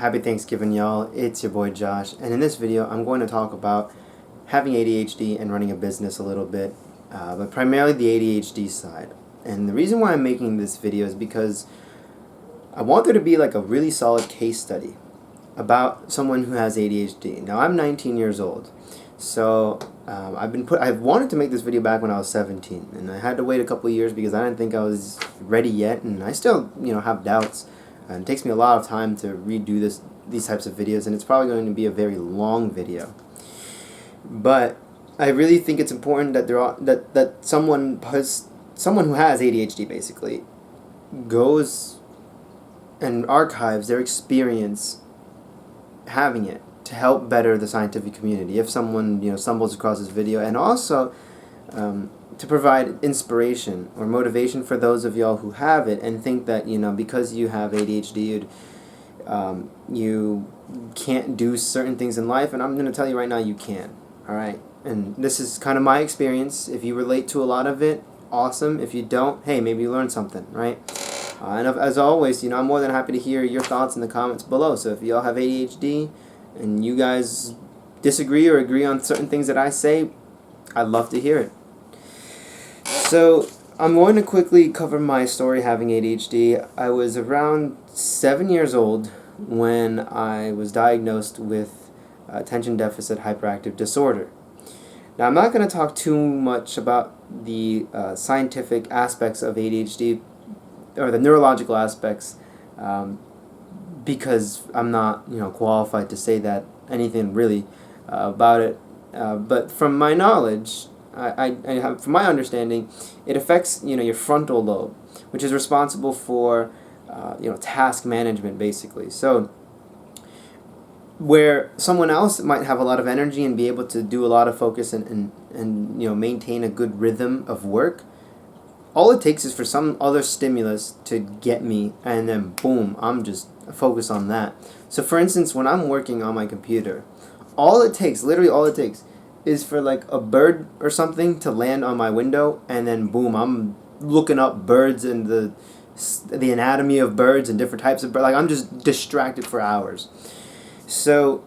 Happy Thanksgiving, y'all. It's your boy Josh, and in this video I'm going to talk about having ADHD and running a business a little bit, but primarily the ADHD side. And the reason why I'm making this video is because I want there to be like a really solid case study about someone who has ADHD. Now I'm 19 years old, so I've wanted to make this video back when I was 17, and I had to wait a couple of years because I didn't think I was ready yet, and I still have doubts. And it takes me a lot of time to redo these types of videos, and it's probably going to be a very long video. But I really think it's important that someone who has ADHD basically goes and archives their experience having it to help better the scientific community if someone stumbles across this video, and also to provide inspiration or motivation for those of y'all who have it and think that because you have ADHD you can't do certain things in life. And I'm going to tell you right now, you can. Alright, and this is kind of my experience. If you relate to a lot of it, awesome. If you don't, hey, maybe you learned something, right? And as always, I'm more than happy to hear your thoughts in the comments below. So if y'all have ADHD and you guys disagree or agree on certain things that I say, I'd love to hear it. So I'm going to quickly cover my story having ADHD. I was around 7 years old when I was diagnosed with attention deficit hyperactive disorder. Now I'm not going to talk too much about the scientific aspects of ADHD or the neurological aspects because I'm not qualified to say that anything really about it. But from my knowledge, from my understanding, it affects your frontal lobe, which is responsible for task management basically. So where someone else might have a lot of energy and be able to do a lot of focus and maintain a good rhythm of work, all it takes is for some other stimulus to get me, and then boom, I'm just focused on that. So for instance, when I'm working on my computer, literally all it takes is for like a bird or something to land on my window, and then boom, I'm looking up birds and the anatomy of birds and different types of birds. Like, I'm just distracted for hours. So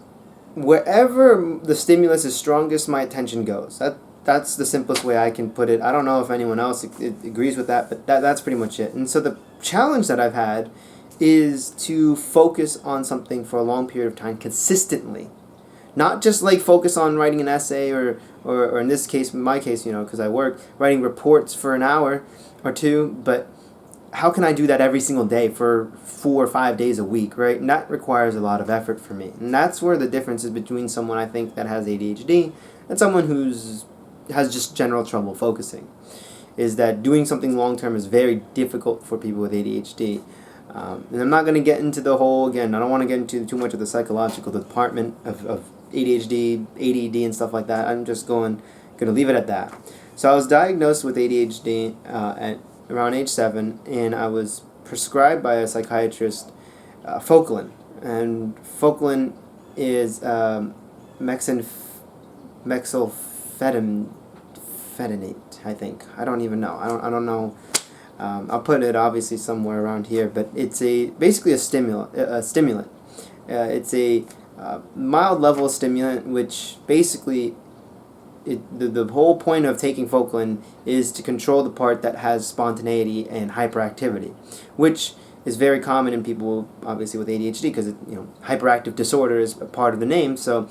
wherever the stimulus is strongest, my attention goes. That's the simplest way I can put it. I don't know if anyone else agrees with that, but that's pretty much it. And so the challenge that I've had is to focus on something for a long period of time consistently. Not just like focus on writing an essay or in this case, in my case, because I work, writing reports for an hour or two, but how can I do that every single day for 4 or 5 days a week, right? And that requires a lot of effort for me. And that's where the difference is between someone I think that has ADHD and someone has just general trouble focusing, is that doing something long term is very difficult for people with ADHD. And I'm not going to get into the whole, again, I don't want to get into too much of the psychological department of ADHD, ADD, and stuff like that. I'm just going to leave it at that. So I was diagnosed with ADHD at around age 7, and I was prescribed by a psychiatrist Focalin. And Focalin is mexylphenidate, I think. I don't even know. I don't know. I'll put it obviously somewhere around here, but it's basically a stimulant. It's a mild level stimulant, which basically the whole point of taking Focalin is to control the part that has spontaneity and hyperactivity, which is very common in people obviously with ADHD because hyperactive disorder is a part of the name. So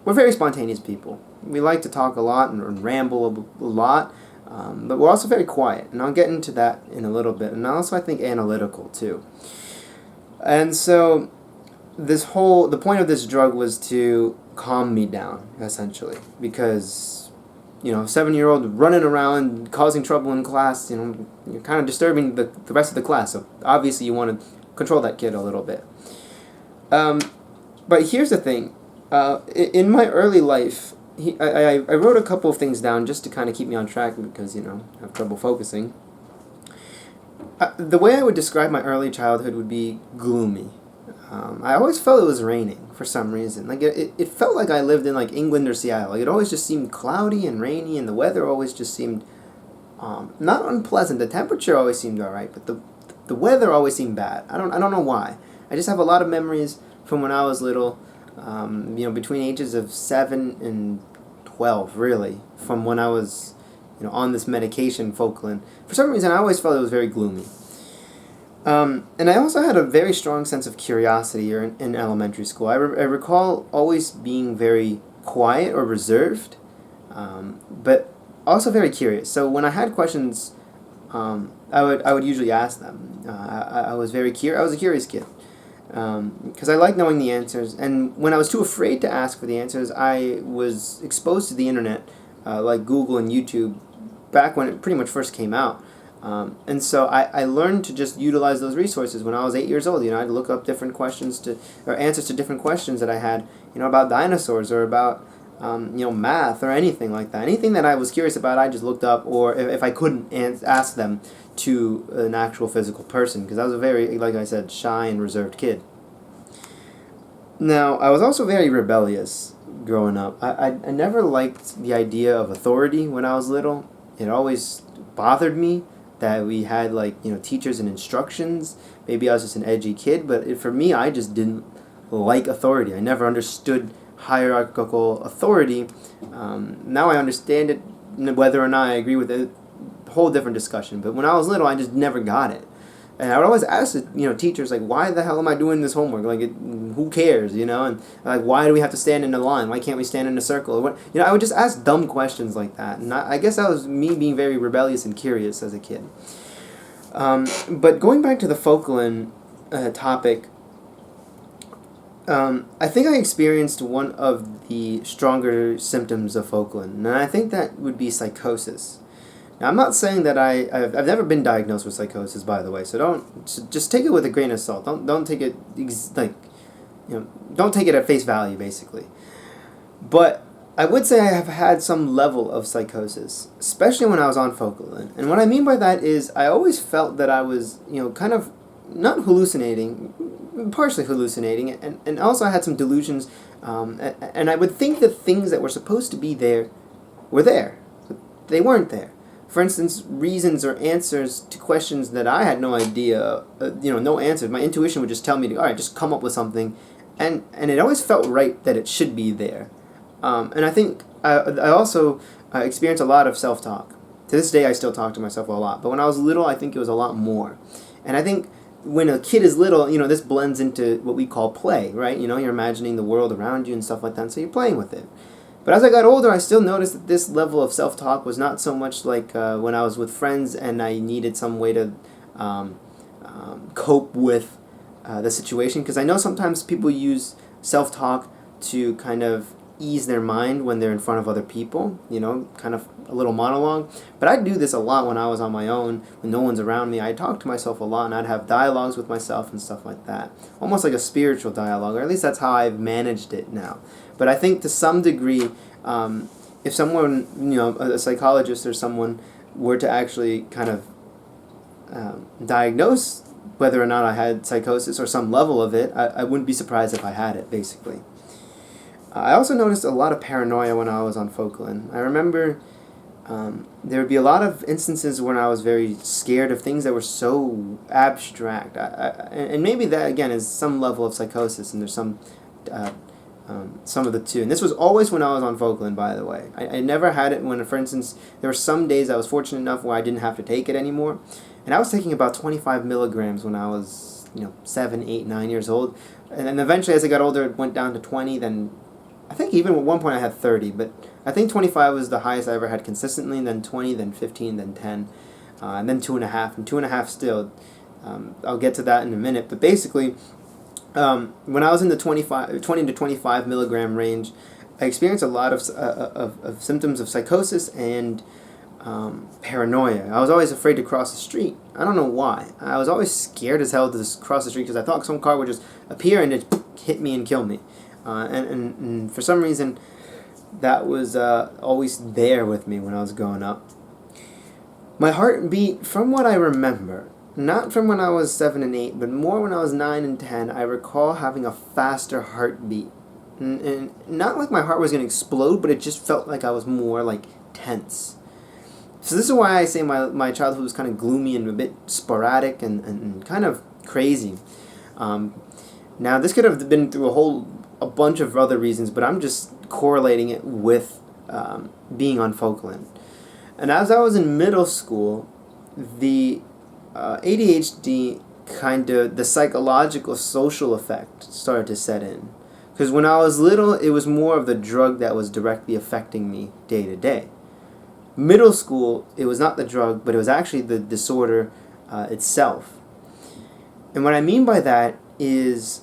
we're very spontaneous people. We like to talk a lot and ramble a lot, but we're also very quiet, and I'll get into that in a little bit. And also I think analytical too. And so the point of this drug was to calm me down, essentially, because 7-year-old running around causing trouble in class, you're kind of disturbing the rest of the class. So obviously you want to control that kid a little bit. But here's the thing. In my early life, I wrote a couple of things down just to kind of keep me on track because, I have trouble focusing. The way I would describe my early childhood would be gloomy. I always felt it was raining for some reason. Like it felt like I lived in like England or Seattle. Like, it always just seemed cloudy and rainy, and the weather always just seemed not unpleasant. The temperature always seemed alright, but the weather always seemed bad. I don't know why. I just have a lot of memories from when I was little, between ages of 7 and 12, really, from when I was, on this medication, Focalin. For some reason, I always felt it was very gloomy. And I also had a very strong sense of curiosity in elementary school. I recall always being very quiet or reserved, but also very curious. So when I had questions, I would usually ask them. I was very I was a curious kid, because I liked knowing the answers. And when I was too afraid to ask for the answers, I was exposed to the internet, like Google and YouTube, back when it pretty much first came out. And so I learned to just utilize those resources when I was 8 years old. I'd look up different questions or answers to different questions that I had, about dinosaurs or about, math or anything like that. Anything that I was curious about, I just looked up, or if I couldn't ask them to an actual physical person, because I was a very, like I said, shy and reserved kid. Now, I was also very rebellious growing up. I never liked the idea of authority when I was little. It always bothered me that we had teachers and instructions. Maybe I was just an edgy kid, but for me, I just didn't like authority. I never understood hierarchical authority. Now I understand it. Whether or not I agree with it, a whole different discussion. But when I was little, I just never got it. And I would always ask teachers, why the hell am I doing this homework? Who cares, And why do we have to stand in a line? Why can't we stand in a circle? Or what? I would just ask dumb questions like that. And I guess that was me being very rebellious and curious as a kid. But going back to the Focalin topic, I think I experienced one of the stronger symptoms of Focalin, and I think that would be psychosis. Now, I'm not saying that I've never been diagnosed with psychosis, by the way, so just take it with a grain of salt. Don't take it don't take it at face value, basically. But I would say I have had some level of psychosis, especially when I was on Focalin. And what I mean by that is I always felt that I was, kind of not hallucinating, partially hallucinating, and also I had some delusions, and I would think that things that were supposed to be there were there, but they weren't there. For instance, reasons or answers to questions that I had no idea, no answers. My intuition would just tell me to, all right, just come up with something, and it always felt right that it should be there. And I think I also experienced a lot of self-talk. To this day, I still talk to myself a lot, but when I was little, I think it was a lot more. And I think when a kid is little, this blends into what we call play, right? You're imagining the world around you and stuff like that, and so you're playing with it. But as I got older, I still noticed that this level of self-talk was not so much like when I was with friends and I needed some way to cope with the situation. Because I know sometimes people use self-talk to kind of ease their mind when they're in front of other people, kind of a little monologue. But I do this a lot when I was on my own, when no one's around me. I talk to myself a lot, and I'd have dialogues with myself and stuff like that. Almost like a spiritual dialogue, or at least that's how I've managed it now. But I think to some degree, if someone, a psychologist or someone were to actually kind of diagnose whether or not I had psychosis or some level of it, I wouldn't be surprised if I had it, basically. I also noticed a lot of paranoia when I was on Focalin. I remember there would be a lot of instances when I was very scared of things that were so abstract. And maybe that, again, is some level of psychosis, and there's some of the two. And this was always when I was on Focalin, by the way. I never had it when, for instance, there were some days I was fortunate enough where I didn't have to take it anymore. And I was taking about 25 milligrams when I was, 7, 8, 9 years old. And then eventually, as I got older, it went down to 20, then I think even at one point I had 30, but I think 25 was the highest I ever had consistently, then 20, then 15, then 10, and then 2.5, and 2.5 still. I'll get to that in a minute, but basically, when I was in the 20 to 25 milligram range, I experienced a lot of symptoms of psychosis and paranoia. I was always afraid to cross the street. I don't know why. I was always scared as hell to cross the street because I thought some car would just appear and just hit me and kill me. And for some reason, that was always there with me when I was growing up. My heartbeat, from what I remember, not from when I was 7 and 8, but more when I was 9 and 10, I recall having a faster heartbeat. And not like my heart was going to explode, but it just felt like I was more tense. So this is why I say my childhood was kind of gloomy and a bit sporadic and kind of crazy. Now, this could have been through a bunch of other reasons, but I'm just correlating it with being on Falkland. And as I was in middle school, the ADHD the psychological social effect started to set in. Because when I was little, it was more of the drug that was directly affecting me day to day. Middle school, it was not the drug, but it was actually the disorder itself. And what I mean by that is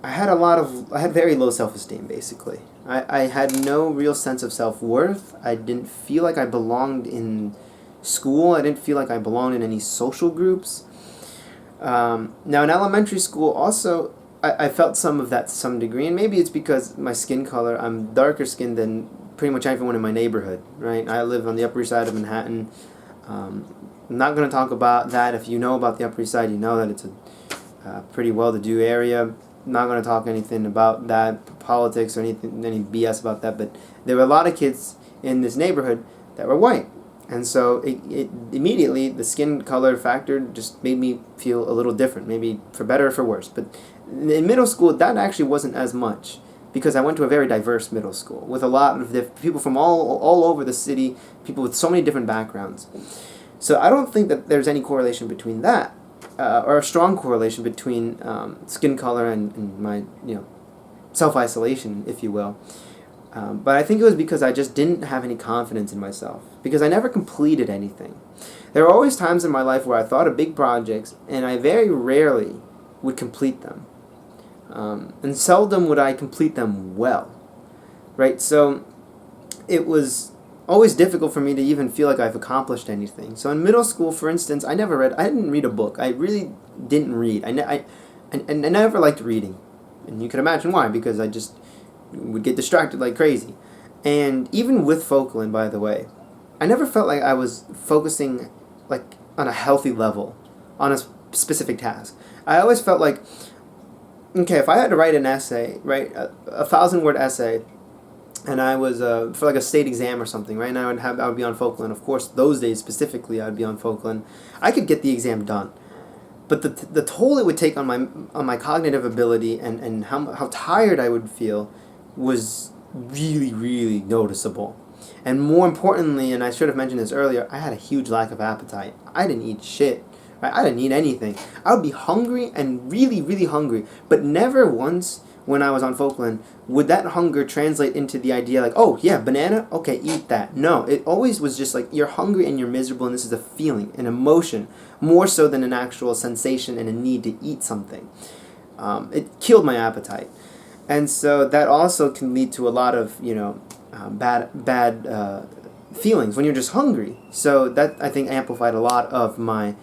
I had very low self-esteem, basically. I had no real sense of self-worth. I didn't feel like I belonged in school. I didn't feel like I belonged in any social groups. Now, in elementary school, also, I felt some of that to some degree, and maybe it's because my skin color. I'm darker skinned than pretty much everyone in my neighborhood, right? I live on the Upper East Side of Manhattan. I'm not going to talk about that. If you know about the Upper East Side, you know that it's a pretty well-to-do area. I'm not going to talk anything about that, politics or anything, any BS about that, but there were a lot of kids in this neighborhood that were white. And so it immediately, the skin color factor just made me feel a little different, maybe for better or for worse. But in middle school, that actually wasn't as much, because I went to a very diverse middle school with a lot of people from all over the city, people with so many different backgrounds. So I don't think that there's any correlation between that, or a strong correlation between skin color and my self-isolation, if you will. But I think it was because I just didn't have any confidence in myself, because I never completed anything. There were always times in my life where I thought of big projects, and I very rarely would complete them. And seldom would I complete them well, right? So it was always difficult for me to even feel like I've accomplished anything. So in middle school, for instance, I didn't read a book. I really didn't read. I never liked reading. And you can imagine why, because I just would get distracted like crazy. And even with Falkland, by the way, I never felt like I was focusing like on a healthy level on a specific task. I always felt like, okay, if I had to write an essay, right, a 1,000-word essay, and I was for like a state exam or something, right, and I would be on Falkland. Of course, those days specifically, I'd be on Falkland. I could get the exam done, but the toll it would take on my cognitive ability and how tired I would feel was really, really noticeable. And more importantly, and I should have mentioned this earlier, I had a huge lack of appetite. I didn't eat shit. Right? I didn't eat anything. I would be hungry and really, really hungry, but never once when I was on Falkland would that hunger translate into the idea like, oh yeah, banana, okay, eat that. No, it always was just like, you're hungry and you're miserable, and this is a feeling, an emotion, more so than an actual sensation and a need to eat something. It killed my appetite. And so that also can lead to a lot of, bad feelings when you're just hungry. So that, I think, amplified a lot of my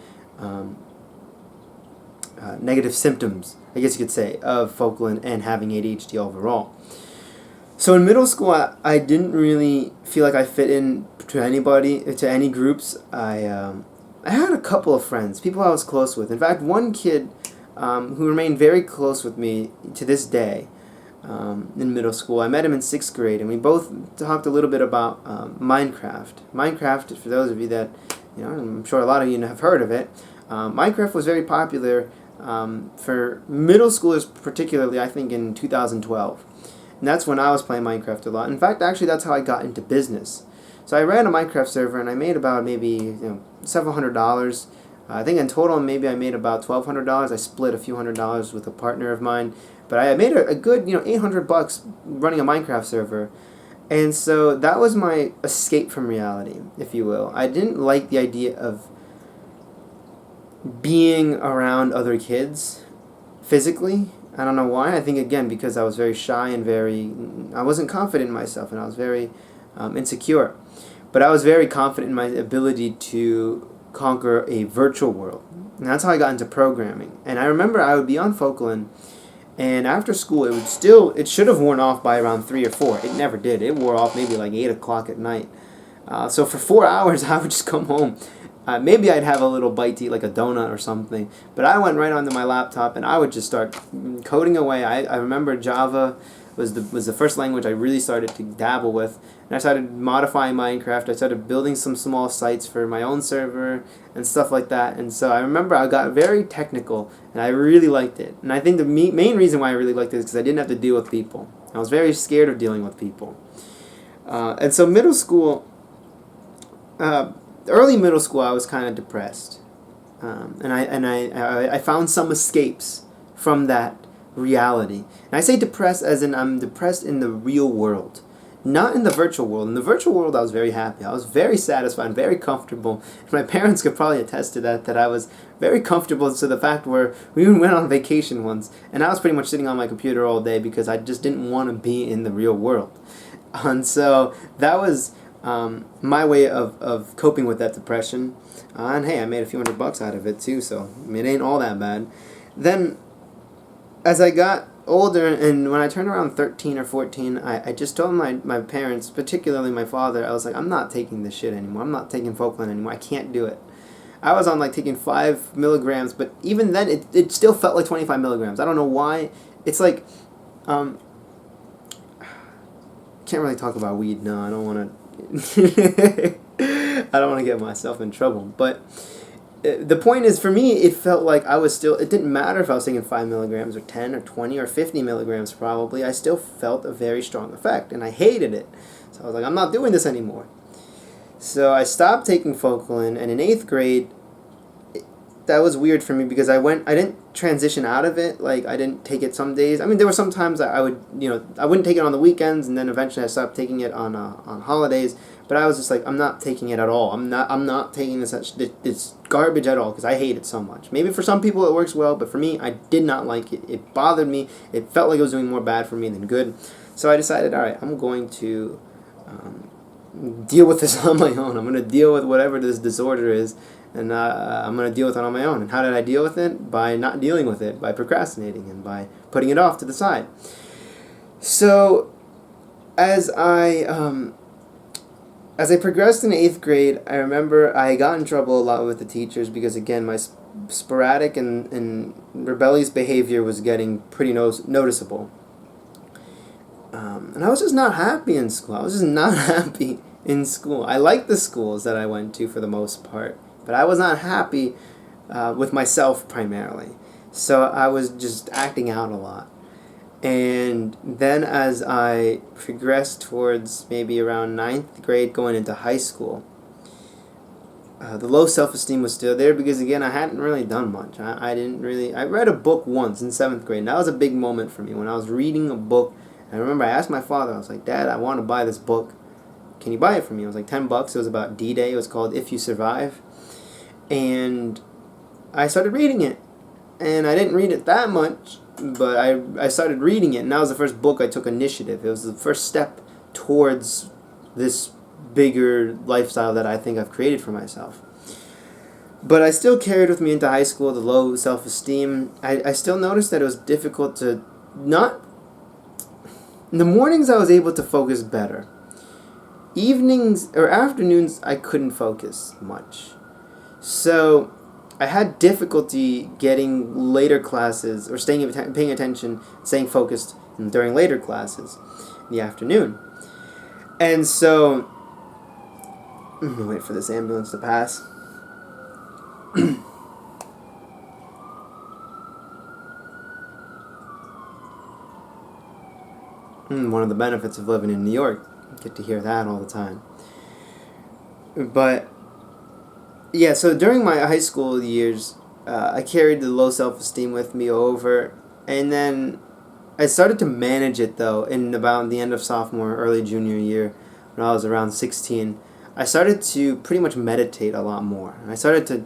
negative symptoms, I guess you could say, of Falkland and having ADHD overall. So in middle school, I didn't really feel like I fit in to anybody, to any groups. I had a couple of friends, people I was close with. In fact, one kid who remained very close with me to this day, in middle school. I met him in 6th grade, and we both talked a little bit about Minecraft. Minecraft, for those of you that, I'm sure a lot of you have heard of it, Minecraft was very popular for middle schoolers, particularly, I think, in 2012. And that's when I was playing Minecraft a lot. In fact, actually, that's how I got into business. So I ran a Minecraft server, and I made about maybe several $100s. I think in total, maybe I made about $1,200. I split a few $100s with a partner of mine. But I made a good, $800 running a Minecraft server. And so that was my escape from reality, if you will. I didn't like the idea of being around other kids physically. I don't know why. I think, again, because I was very shy and I wasn't confident in myself, and I was very insecure. But I was very confident in my ability to conquer a virtual world. And that's how I got into programming. And I remember I would be on Falkland, and after school, it should have worn off by around 3 or 4. It never did. It wore off maybe like 8 o'clock at night. So for 4 hours, I would just come home. Maybe I'd have a little bite to eat, like a donut or something. But I went right onto my laptop, and I would just start coding away. I remember Java was the first language I really started to dabble with. And I started modifying Minecraft. I started building some small sites for my own server and stuff like that. And so I remember I got very technical, and I really liked it. And I think the main reason why I really liked it is because I didn't have to deal with people. I was very scared of dealing with people. And so middle school, early middle school, I was kind of depressed. And I found some escapes from that reality. And I say depressed as in I'm depressed in the real world, not in the virtual world. In the virtual world, I was very happy. I was very satisfied, very comfortable. And my parents could probably attest to that I was very comfortable to the fact where we even went on vacation once, and I was pretty much sitting on my computer all day because I just didn't want to be in the real world. And so that was my way of coping with that depression. And hey, I made a few $100 out of it too, so it ain't all that bad. Then, as I got older, and when I turned around 13 or 14, I just told my parents, particularly my father, I was like, I'm not taking this shit anymore. I'm not taking Focalin anymore. I can't do it. I was on like taking 5 milligrams, but even then it still felt like 25 milligrams. I don't know why. It's like, can't really talk about weed. No, I don't want to. I don't want to get myself in trouble. But the point is, for me, it felt like I was still. It didn't matter if I was taking 5 milligrams or 10 or 20 or 50 milligrams. Probably, I still felt a very strong effect, and I hated it. So I was like, I'm not doing this anymore. So I stopped taking Focalin, and in 8th grade, that was weird for me because I didn't transition out of it. Like, I didn't take it some days. I mean, there were some times I would, I wouldn't take it on the weekends, and then eventually I stopped taking it on holidays. But I was just like, I'm not taking it at all. I'm not taking this garbage at all because I hate it so much. Maybe for some people it works well, but for me, I did not like it. It bothered me. It felt like it was doing more bad for me than good. So I decided, all right, I'm going to deal with this on my own. I'm going to deal with whatever this disorder is, and I'm going to deal with it on my own. And how did I deal with it? By not dealing with it, by procrastinating, and by putting it off to the side. So as I progressed in 8th grade, I remember I got in trouble a lot with the teachers because, again, my sporadic and rebellious behavior was getting pretty noticeable. And I was just not happy in school. I was just not happy in school. I liked the schools that I went to for the most part, but I was not happy with myself primarily. So I was just acting out a lot. And then as I progressed towards maybe around 9th grade going into high school, the low self-esteem was still there because, again, I hadn't really done much. I read a book once in 7th grade, and that was a big moment for me when I was reading a book. I remember I asked my father, I was like, Dad, I want to buy this book. Can you buy it for me? It was like $10. It was about D-Day. It was called If You Survive. And I started reading it. And I didn't read it that much, but I started reading it, and that was the first book I took initiative. It was the first step towards this bigger lifestyle that I think I've created for myself. But I still carried with me into high school the low self-esteem. I still noticed that it was difficult to not... In the mornings I was able to focus better. Evenings or afternoons I couldn't focus much. So I had difficulty getting later classes or paying attention, staying focused during later classes in the afternoon. And so, I'm going to wait for this ambulance to pass. One of the benefits of living in New York. You get to hear that all the time. But yeah, so during my high school years, I carried the low self-esteem with me over, and then I started to manage it, though, in about the end of sophomore, early junior year, when I was around 16. I started to pretty much meditate a lot more. I started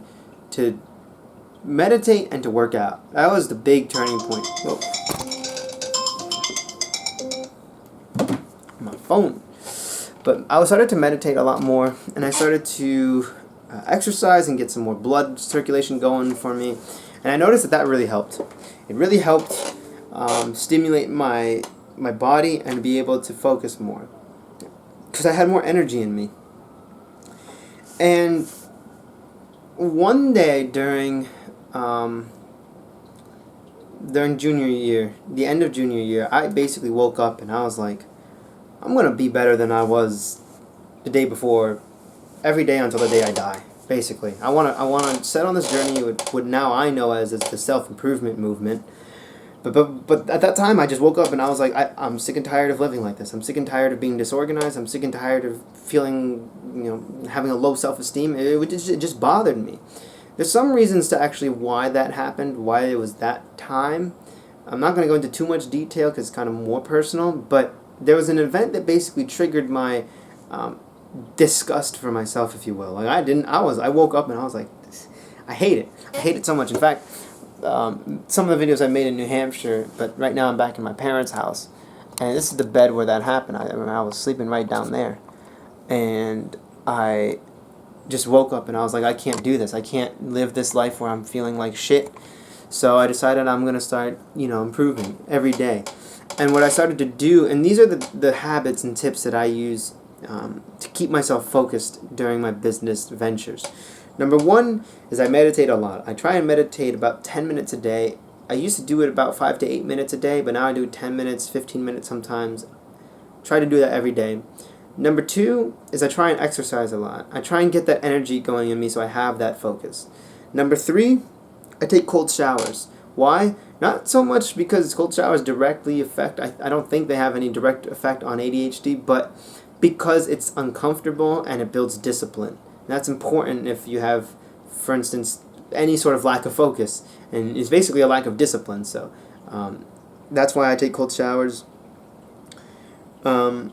to meditate and to work out. That was the big turning point. Whoa. My phone. But I started to meditate a lot more, and I started to exercise and get some more blood circulation going for me, and I noticed that really helped. It really helped stimulate my body and be able to focus more because I had more energy in me. And one day during during junior year, the end of junior year, I basically woke up and I was like, I'm gonna be better than I was the day before, every day until the day I die. Basically, I wanna set on this journey with what now I know as the self improvement movement. But at that time, I just woke up and I was like, I'm sick and tired of living like this. I'm sick and tired of being disorganized. I'm sick and tired of feeling, having a low self-esteem. It just bothered me. There's some reasons to actually why that happened, why it was that time. I'm not going to go into too much detail because it's kind of more personal, but there was an event that basically triggered my disgust for myself, if you will. Like I woke up and I was like, I hate it. I hate it so much. In fact, some of the videos I made in New Hampshire, but right now I'm back in my parents' house, and this is the bed where that happened. I was sleeping right down there, and I just woke up and I was like, I can't do this. I can't live this life where I'm feeling like shit. So I decided I'm gonna start, improving every day. And what I started to do, and these are the habits and tips that I use to keep myself focused during my business ventures. Number one is I meditate a lot. I try and meditate about 10 minutes a day. I used to do it about 5 to 8 minutes a day, but now I do 10 minutes, 15 minutes sometimes. Try to do that every day. Number two is I try and exercise a lot. I try and get that energy going in me so I have that focus. Number three, I take cold showers. Why? Not so much because cold showers directly affect, I don't think they have any direct effect on ADHD, but because it's uncomfortable and it builds discipline. That's important if you have, for instance, any sort of lack of focus, and it's basically a lack of discipline. So that's why I take cold showers. I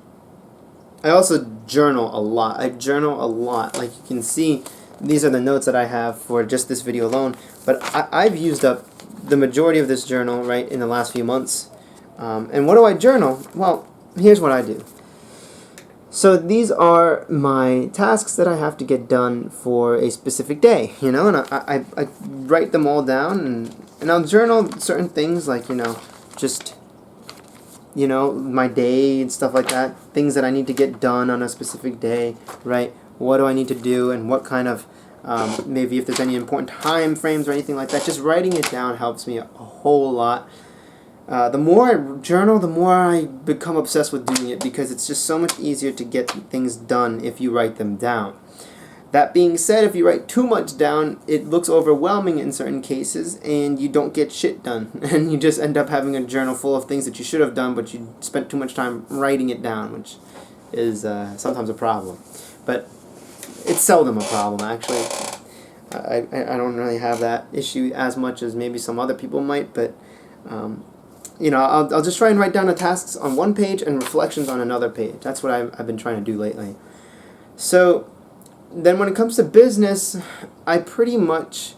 also journal a lot. I journal a lot. Like you can see, these are the notes that I have for just this video alone. But I've used up the majority of this journal right in the last few months. And what do I journal? Well, here's what I do. So these are my tasks that I have to get done for a specific day, and I write them all down, and I'll journal certain things like, just, my day and stuff like that, things that I need to get done on a specific day, right? What do I need to do, and what kind of, maybe if there's any important time frames or anything like that, just writing it down helps me a whole lot. The more I journal, the more I become obsessed with doing it because it's just so much easier to get things done if you write them down. That being said, if you write too much down, it looks overwhelming in certain cases and you don't get shit done. And you just end up having a journal full of things that you should have done, but you spent too much time writing it down, which is sometimes a problem. But it's seldom a problem, actually. I don't really have that issue as much as maybe some other people might, but I'll just try and write down the tasks on one page and reflections on another page. That's what I've been trying to do lately. So then when it comes to business, I pretty much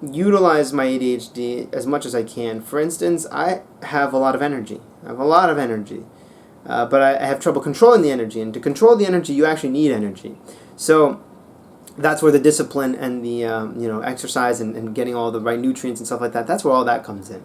utilize my ADHD as much as I can. For instance, I have a lot of energy. But I have trouble controlling the energy. And to control the energy, you actually need energy. So that's where the discipline and the exercise and getting all the right nutrients and stuff like that, that's where all that comes in.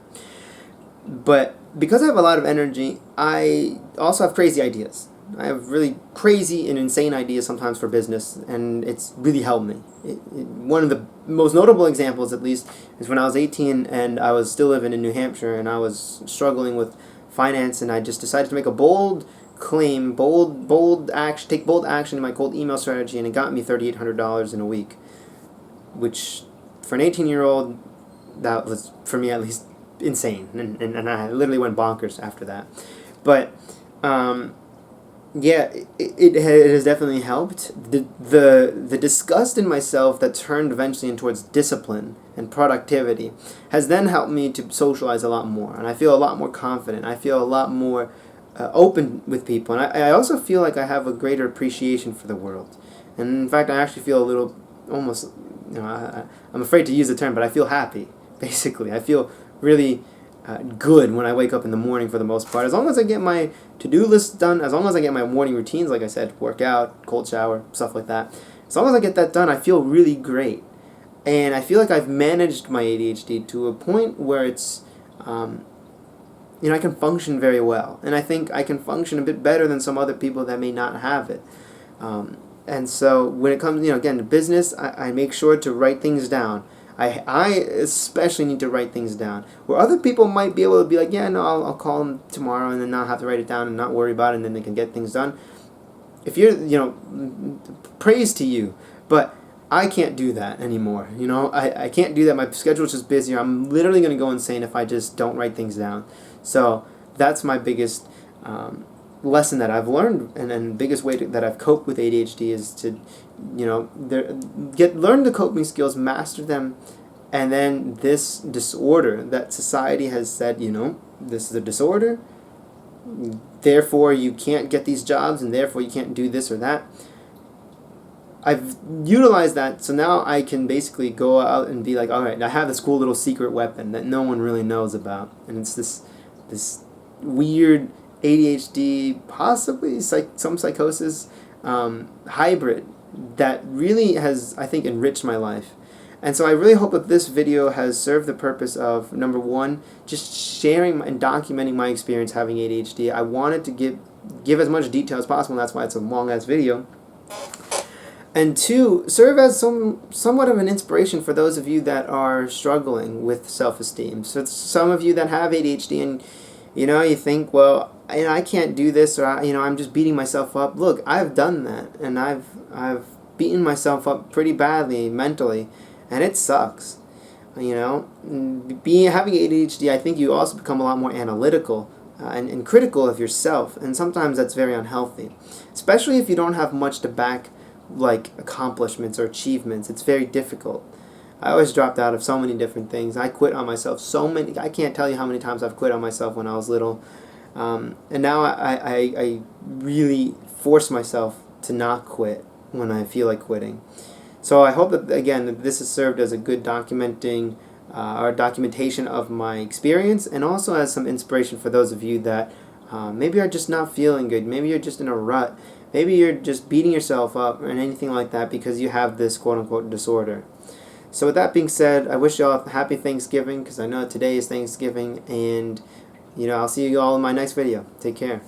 But because I have a lot of energy, I also have crazy ideas. I have really crazy and insane ideas sometimes for business, and it's really helped me. One of the most notable examples, at least, is when I was 18 and I was still living in New Hampshire and I was struggling with finance, and I just decided to make a bold claim, take bold action in my cold email strategy, and it got me $3,800 in a week, which for an 18-year-old, that was, for me at least, insane, and I literally went bonkers after that. But yeah, it has definitely helped. The disgust in myself that turned eventually in towards discipline and productivity has then helped me to socialize a lot more, and I feel a lot more confident. I feel a lot more open with people, and I also feel like I have a greater appreciation for the world. And in fact, I actually feel a little, almost, I'm afraid to use the term, but I feel happy, basically. I feel really good when I wake up in the morning for the most part. As long as I get my to-do list done, as long as I get my morning routines, like I said, work out, cold shower, stuff like that, as long as I get that done, I feel really great. And I feel like I've managed my ADHD to a point where it's, I can function very well. And I think I can function a bit better than some other people that may not have it. And so when it comes, again, to business, I make sure to write things down. I especially need to write things down. Where other people might be able to be like, yeah, no, I'll call them tomorrow and then not have to write it down and not worry about it, and then they can get things done. If you're, praise to you, but I can't do that anymore. I can't do that. My schedule's just busier. I'm literally going to go insane if I just don't write things down. So that's my biggest lesson that I've learned, and the biggest way that I've coped with ADHD is to, learn the coping skills, master them, and then this disorder that society has said, this is a disorder, therefore you can't get these jobs, and therefore you can't do this or that. I've utilized that, so now I can basically go out and be like, all right, I have this cool little secret weapon that no one really knows about, and it's this weird ADHD, possibly some psychosis hybrid that really has, I think, enriched my life. And so I really hope that this video has served the purpose of, number one, just sharing and documenting my experience having ADHD. I wanted to give as much detail as possible, and that's why it's a long-ass video. And two, serve as somewhat of an inspiration for those of you that are struggling with self-esteem. So some of you that have ADHD and you think, well, I can't do this, or I'm just beating myself up. Look, I've done that, and I've beaten myself up pretty badly mentally, and it sucks. Having ADHD, I think you also become a lot more analytical and critical of yourself, and sometimes that's very unhealthy, especially if you don't have much to back like accomplishments or achievements. It's very difficult. I always dropped out of so many different things. I quit on myself I can't tell you how many times I've quit on myself when I was little. And now I really force myself to not quit when I feel like quitting. So I hope that, again, that this has served as a good documentation of my experience, and also as some inspiration for those of you that maybe are just not feeling good. Maybe you're just in a rut. Maybe you're just beating yourself up or anything like that because you have this quote-unquote disorder. So with that being said, I wish you all a happy Thanksgiving, because I know today is Thanksgiving, and I'll see you all in my next video. Take care.